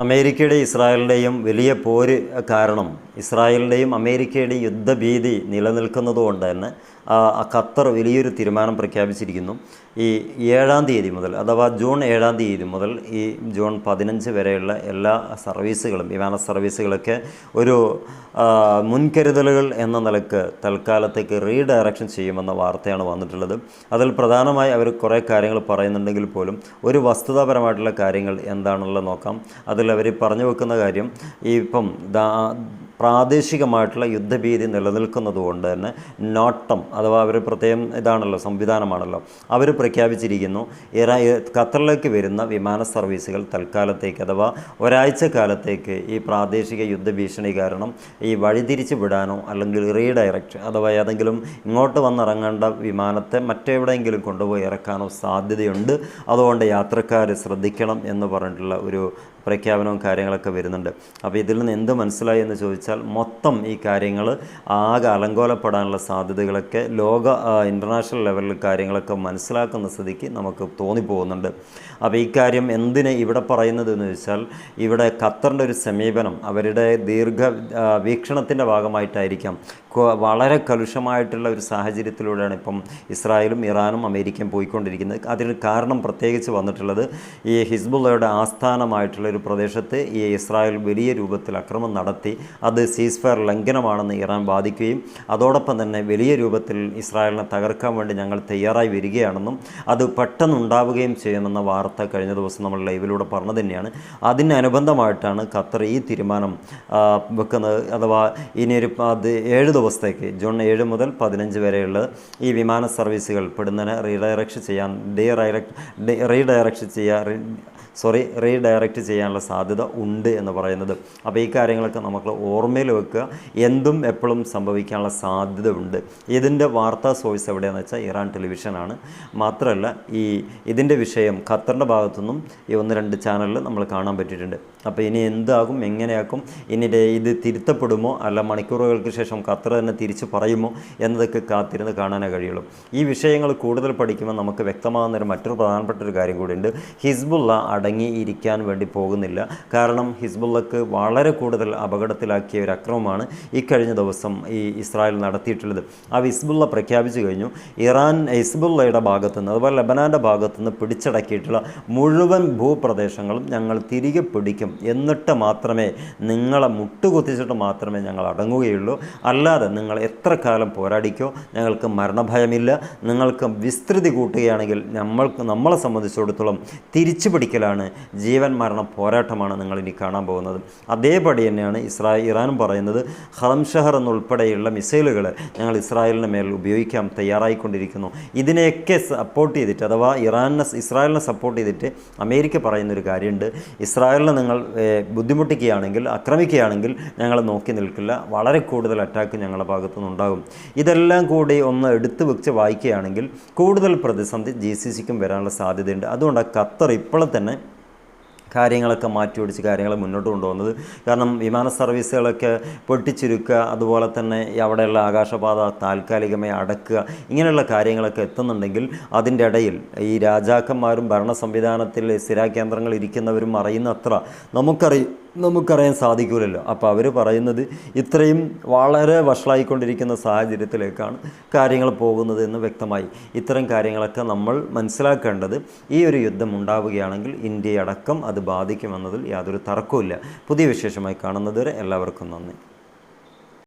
അമേരിക്കയുടെയും ഇസ്രായേലിൻ്റെയും വലിയ പോര് കാരണം ഇസ്രായേലിൻ്റെയും അമേരിക്കയുടെയും യുദ്ധഭീതി നിലനിൽക്കുന്നതുകൊണ്ട് തന്നെ ഖത്തർ വലിയൊരു തീരുമാനം പ്രഖ്യാപിച്ചിരിക്കുന്നു. ഈ 7-ാം തീയതി മുതൽ, അഥവാ ജൂൺ 7-ാം തീയതി മുതൽ ഈ ജൂൺ 15 വരെയുള്ള എല്ലാ സർവീസുകളും, വിമാന സർവീസുകളൊക്കെ ഒരു മുൻകരുതലുകൾ എന്ന നിലക്ക് തൽക്കാലത്തേക്ക് റീഡയറക്ഷൻ ചെയ്യുമെന്ന വാർത്തയാണ് വന്നിട്ടുള്ളത്. അതിൽ പ്രധാനമായി അവർ കുറേ കാര്യങ്ങൾ പറയുന്നുണ്ടെങ്കിൽ പോലും ഒരു വസ്തുതാപരമായിട്ടുള്ള കാര്യങ്ങൾ എന്താണെന്നുള്ളത് നോക്കാം. അതിൽ അവർ പറഞ്ഞു വെക്കുന്ന കാര്യം, ഇപ്പം പ്രാദേശികമായിട്ടുള്ള യുദ്ധഭീതി നിലനിൽക്കുന്നതുകൊണ്ട് തന്നെ നോട്ടം, അഥവാ അവർ പ്രത്യേകം ഇതാണല്ലോ, സംവിധാനമാണല്ലോ, അവർ പ്രഖ്യാപിച്ചിരിക്കുന്നു ഖത്തറിലേക്ക് വരുന്ന വിമാന സർവീസുകൾ തൽക്കാലത്തേക്ക്, അഥവാ ഒരാഴ്ച കാലത്തേക്ക് ഈ പ്രാദേശിക യുദ്ധഭീഷണി കാരണം ഈ വഴിതിരിച്ച് വിടാനോ അല്ലെങ്കിൽ റീഡയറക്റ്റ്, അഥവാ ഏതെങ്കിലും ഇങ്ങോട്ട് വന്നിറങ്ങേണ്ട വിമാനത്തെ മറ്റെവിടെയെങ്കിലും കൊണ്ടുപോയി ഇറക്കാനോ സാധ്യതയുണ്ട്. അതുകൊണ്ട് യാത്രക്കാർ ശ്രദ്ധിക്കണം എന്ന് പറഞ്ഞിട്ടുള്ള ഒരു പ്രഖ്യാപനവും കാര്യങ്ങളൊക്കെ വരുന്നുണ്ട്. അപ്പോൾ ഇതിൽ നിന്ന് എന്ത് മനസ്സിലായി എന്ന് ചോദിച്ചാൽ, മൊത്തം ഈ കാര്യങ്ങൾ ആകെ അലങ്കോലപ്പെടാനുള്ള സാധ്യതകളൊക്കെ ഇൻ്റർനാഷണൽ ലെവലിൽ കാര്യങ്ങളൊക്കെ മനസ്സിലാക്കുന്ന സ്ഥിതിക്ക് നമുക്ക് തോന്നിപ്പോകുന്നുണ്ട്. അപ്പോൾ ഈ കാര്യം എന്തിന് ഇവിടെ പറയുന്നത് എന്ന് ചോദിച്ചാൽ, ഇവിടെ ഖത്തറിൻ്റെ ഒരു സമീപനം അവരുടെ വീക്ഷണത്തിൻ്റെ ഭാഗമായിട്ടായിരിക്കാം. വളരെ കലുഷമായിട്ടുള്ള ഒരു സാഹചര്യത്തിലൂടെയാണ് ഇപ്പം ഇസ്രായേലും ഇറാനും അമേരിക്കയും പോയിക്കൊണ്ടിരിക്കുന്നത്. അതിന് കാരണം പ്രത്യേകിച്ച് വന്നിട്ടുള്ളത്, ഈ ഹിസ്ബുള്ളയുടെ ആസ്ഥാനമായിട്ടുള്ള ഒരു പ്രദേശത്ത് ഈ ഇസ്രായേൽ വലിയ രൂപത്തിൽ അക്രമം നടത്തി അത് സീസ് ഫയർ ലംഘനമാണെന്ന് ഇറാൻ വാദിക്കുകയും അതോടൊപ്പം തന്നെ വലിയ രൂപത്തിൽ ഇസ്രായേലിനെ തകർക്കാൻ വേണ്ടി ഞങ്ങൾ തയ്യാറായി വരികയാണെന്നും അത് പെട്ടെന്നുണ്ടാവുകയും ചെയ്യുമെന്ന വാർത്ത കഴിഞ്ഞ ദിവസം നമ്മൾ ലൈവിലൂടെ പറഞ്ഞു തന്നെയാണ്. അതിനനുബന്ധമായിട്ടാണ് ഖത്തർ ഈ തീരുമാനം വെക്കുന്നത്. അഥവാ ഇനിയൊരു 7 ദിവസത്തേക്ക് ജൂൺ 7 മുതൽ 15 വരെയുള്ള ഈ വിമാന സർവീസുകൾ പെടുന്നതിനെ റീഡയറക്റ്റ് ചെയ്യാനുള്ള സാധ്യത ഉണ്ട് എന്ന് പറയുന്നത്. അപ്പോൾ ഈ കാര്യങ്ങളൊക്കെ നമുക്ക് ഓർമ്മയിൽ വെക്കുക. എന്തും എപ്പോഴും സംഭവിക്കാനുള്ള സാധ്യത ഉണ്ട്. ഇതിൻ്റെ വാർത്താ സോഴ്സ് എവിടെയാണെന്ന് വെച്ചാൽ ഇറാൻ ടെലിവിഷനാണ്. മാത്രമല്ല ഇതിൻ്റെ വിഷയം ഖത്തറിൻ്റെ ഭാഗത്തുനിന്നും ഈ 1-2 ചാനലിൽ നമ്മൾ കാണാൻ പറ്റിയിട്ടുണ്ട്. അപ്പോൾ ഇനി എന്താകും, എങ്ങനെയാക്കും, ഇനി ഇത് തിരുത്തപ്പെടുമോ അല്ല മണിക്കൂറുകൾക്ക് ശേഷം ഖത്തർ തന്നെ തിരിച്ചു പറയുമോ എന്നതൊക്കെ കാത്തിരുന്ന് കാണാനേ കഴിയുള്ളൂ. ഈ വിഷയങ്ങൾ കൂടുതൽ പഠിക്കുമ്പോൾ നമുക്ക് വ്യക്തമാകുന്നൊരു മറ്റൊരു പ്രധാനപ്പെട്ട ഒരു കാര്യം കൂടിയുണ്ട്. ഹിസ്ബുള്ള അടങ്ങിയിരിക്കാൻ വേണ്ടി പോകുന്നില്ല. കാരണം ഹിസ്ബുള്ളക്ക് വളരെ കൂടുതൽ അപകടത്തിലാക്കിയ ഒരു അക്രമമാണ് ഈ കഴിഞ്ഞ ദിവസം ഈ ഇസ്രായേൽ നടത്തിയിട്ടുള്ളത്. ആ ഹിസ്ബുള്ള പ്രഖ്യാപിച്ചു കഴിഞ്ഞു, ഹിസ്ബുള്ളയുടെ ഭാഗത്തുനിന്ന്, അതുപോലെ ലെബനാൻ്റെ ഭാഗത്തുനിന്ന് പിടിച്ചടക്കിയിട്ടുള്ള മുഴുവൻ ഭൂപ്രദേശങ്ങളും ഞങ്ങൾ തിരികെ പിടിക്കും, എന്നിട്ട് മാത്രമേ, നിങ്ങളെ മുട്ടുകുത്തിച്ചിട്ട് മാത്രമേ ഞങ്ങൾ അടങ്ങുകയുള്ളൂ. അല്ലാതെ നിങ്ങൾ എത്ര കാലം പോരാടിക്കോ, ഞങ്ങൾക്ക് മരണഭയമില്ല. നിങ്ങൾക്ക് വിസ്തൃതി കൂട്ടുകയാണെങ്കിൽ നമ്മളെ സംബന്ധിച്ചിടത്തോളം തിരിച്ചു പിടിക്കലാണ്, ജീവൻ മരണ പോരാട്ടമാണ് നിങ്ങൾ ഇനി കാണാൻ പോകുന്നത്. അതേപടി തന്നെയാണ് ഇറാനും പറയുന്നത്. ഹറംഷഹർ എന്നുൾപ്പെടെയുള്ള മിസൈലുകൾ ഞങ്ങൾ ഇസ്രായേലിന് മേൽ ഉപയോഗിക്കാൻ തയ്യാറായിക്കൊണ്ടിരിക്കുന്നു. ഇതിനെയൊക്കെ സപ്പോർട്ട് ചെയ്തിട്ട്, അഥവാ ഇസ്രായേലിനെ സപ്പോർട്ട് ചെയ്തിട്ട് അമേരിക്ക പറയുന്നൊരു കാര്യമുണ്ട്, ഇസ്രായേലിനെ നിങ്ങൾ ബുദ്ധിമുട്ടിക്കുകയാണെങ്കിൽ, ആക്രമിക്കുകയാണെങ്കിൽ ഞങ്ങൾ നോക്കി നിൽക്കില്ല, വളരെ കൂടുതൽ അറ്റാക്ക് ഞങ്ങളുടെ ഭാഗത്തുനിന്നുണ്ടാകും. ഇതെല്ലാം കൂടി ഒന്ന് എടുത്തു വെച്ച് വായിക്കുകയാണെങ്കിൽ കൂടുതൽ പ്രതിസന്ധി GCCക്കും വരാനുള്ള സാധ്യതയുണ്ട്. അതുകൊണ്ട് ഖത്തർ ഇപ്പോൾ തന്നെ കാര്യങ്ങളൊക്കെ മാറ്റിയൊടിച്ച് കാര്യങ്ങൾ മുന്നോട്ട് കൊണ്ടുപോകുന്നത്. കാരണം വിമാന സർവീസുകളൊക്കെ പൊട്ടിച്ചുരുക്കുക, അതുപോലെ തന്നെ അവിടെയുള്ള ആകാശപാത താൽക്കാലികമായി അടക്കുക, ഇങ്ങനെയുള്ള കാര്യങ്ങളൊക്കെ എത്തുന്നുണ്ടെങ്കിൽ അതിൻ്റെ ഇടയിൽ ഈ രാജാക്കന്മാരും ഭരണ സംവിധാനത്തിൽ സ്ഥിരാകേന്ദ്രങ്ങൾ ഇരിക്കുന്നവരും അറിയുന്ന അത്ര നമുക്കറിയാൻ സാധിക്കില്ലല്ലോ. അപ്പോൾ അവർ പറയുന്നത് ഇത്രയും വളരെ വഷളായിക്കൊണ്ടിരിക്കുന്ന സാഹചര്യത്തിലേക്കാണ് കാര്യങ്ങൾ പോകുന്നത് എന്ന് വ്യക്തമായി. ഇത്തരം കാര്യങ്ങളൊക്കെ നമ്മൾ മനസ്സിലാക്കേണ്ടത്, ഈ ഒരു യുദ്ധം ഉണ്ടാവുകയാണെങ്കിൽ ഇന്ത്യയടക്കം അത് ബാധിക്കുമെന്നതിൽ യാതൊരു തർക്കവുമില്ല. പുതിയ വിശേഷമായി കാണുന്നതുവരെ എല്ലാവർക്കും നന്ദി.